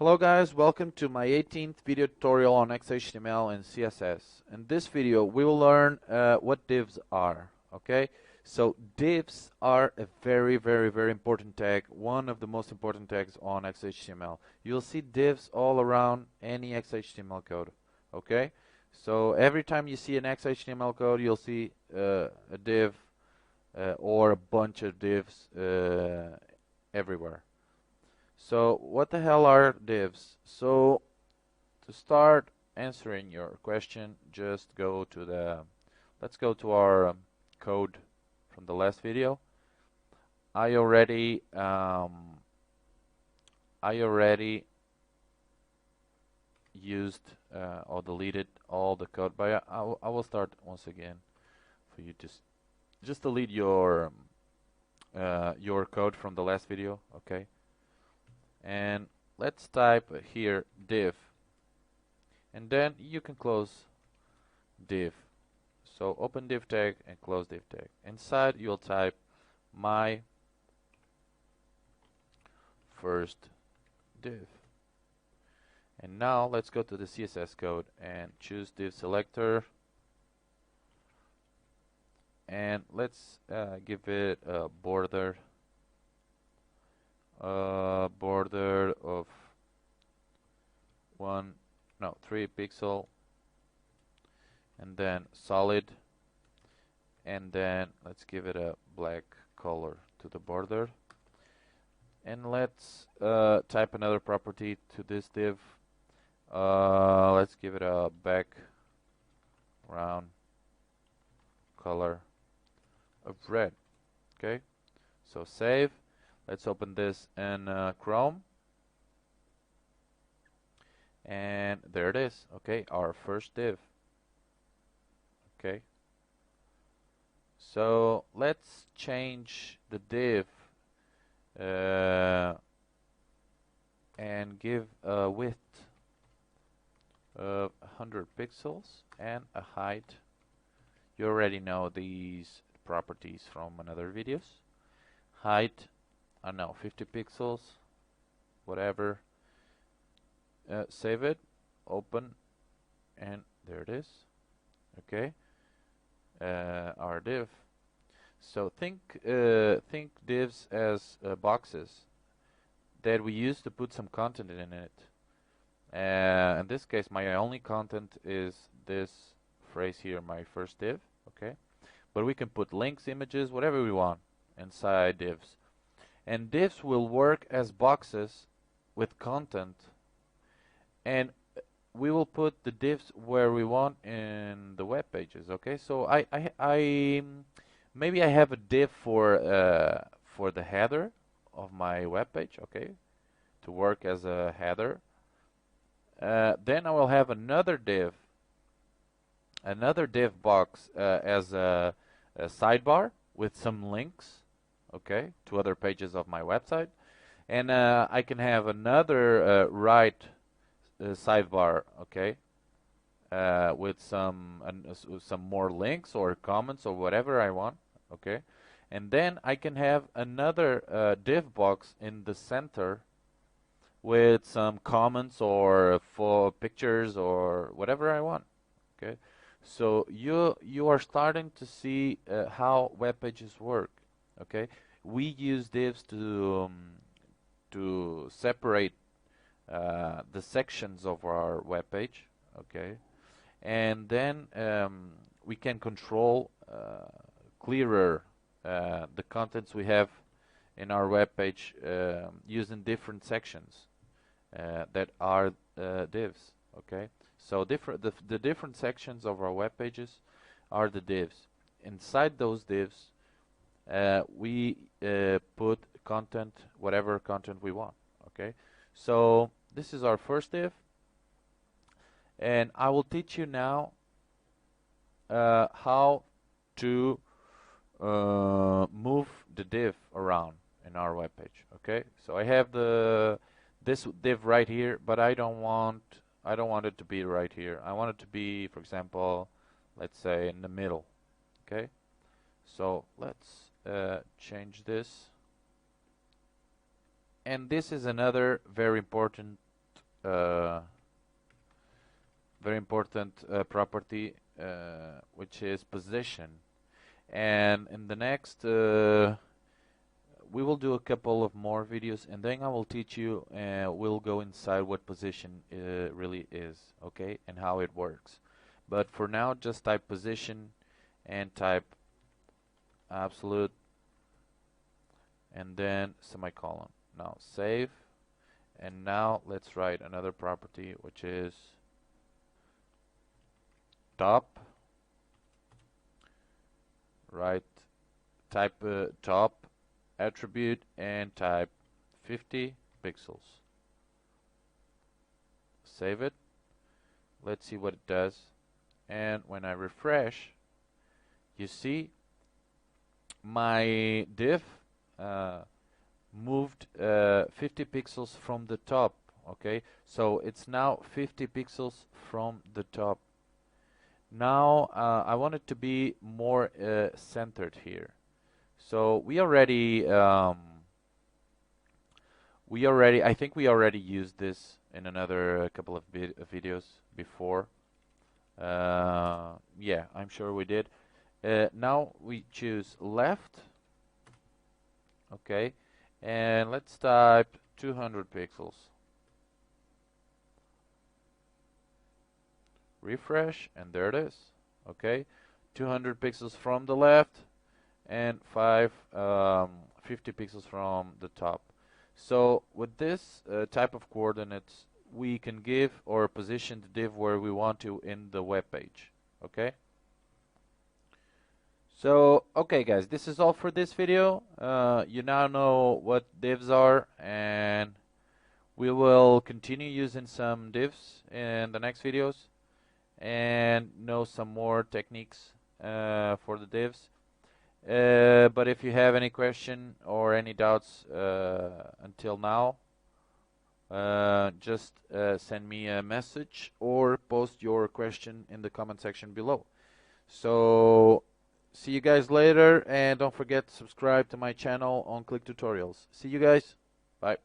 Hello guys, welcome to my 18th video tutorial on XHTML and CSS. In this video we will learn what divs are, okay? So divs are a very important tag, one of the most important tags on XHTML. You'll see divs all around any XHTML code, okay? So every time you see an XHTML code you'll see a div or a bunch of divs everywhere. So what the hell are divs? So to start answering your question, just go to let's go to our code from the last video. I already used or deleted all the code, but I will start once again for you to just delete your code from the last video, okay? And let's type here div, and then you can close div. So open div tag and close div tag. Inside you'll type my first div. And now let's go to the CSS code and choose div selector, and let's give it a border of 3 pixel, and then solid, and then let's give it a black color to the border, and let's type another property to this div. Let's give it a background color of red. Okay, so save. Let's open this in Chrome, and there it is. Okay, our first div. Okay, so let's change the div and give a width of 100 pixels and a height. You already know these properties from another videos. Height, I don't know, 50 pixels, whatever. Save it, open, and there it is. Okay, our div. So think divs as boxes that we use to put some content in it. In this case, my only content is this phrase here, my first div. Okay, but we can put links, images, whatever we want inside divs. And divs will work as boxes with content, and we will put the divs where we want in the web pages. Okay, so maybe I have a div for the header of my web page. Okay, to work as a header. Then I will have another div box as a sidebar with some links, okay, to other pages of my website, and I can have another right sidebar, okay, with some more links or comments or whatever I want, okay, and then I can have another div box in the center with some comments or for pictures or whatever I want, okay. So you are starting to see how web pages work. Okay, we use divs to separate the sections of our web page. Okay, and then we can control clearer the contents we have in our web page using different sections that are divs. Okay, so the different sections of our web pages are the divs. Inside those divs we put content, whatever content we want. Okay, so this is our first div, and I will teach you now how to move the div around in our web page. Okay, so I have this div right here, but I don't want it to be right here. I want it to be, for example, let's say in the middle. Okay, so let's change this, and this is another very important property, which is position. And in the next, we will do a couple of more videos, and then I will teach you, we'll go inside what position really is, okay, and how it works. But for now, just type position and type absolute and then semicolon. Now save, and now let's write another property, which is top. Right, type top attribute and type 50 pixels. Save it. Let's see what it does. And when I refresh, you see my div moved 50 pixels from the top. Okay, so it's now 50 pixels from the top. Now I want it to be more centered here. So I think we already used this in another couple of videos before. Yeah, I'm sure we did. Now we choose left. Okay, and let's type 200 pixels. Refresh, and there it is. Okay, 200 pixels from the left and 50 pixels from the top. So with this type of coordinates, we can give or position the div where we want to in the web page. Okay. So okay guys, this is all for this video. You now know what divs are, and we will continue using some divs in the next videos and know some more techniques for the divs. But if you have any question or any doubts until now, just send me a message or post your question in the comment section below. So see you guys later, and don't forget to subscribe to my channel on Click Tutorials. See you guys. Bye.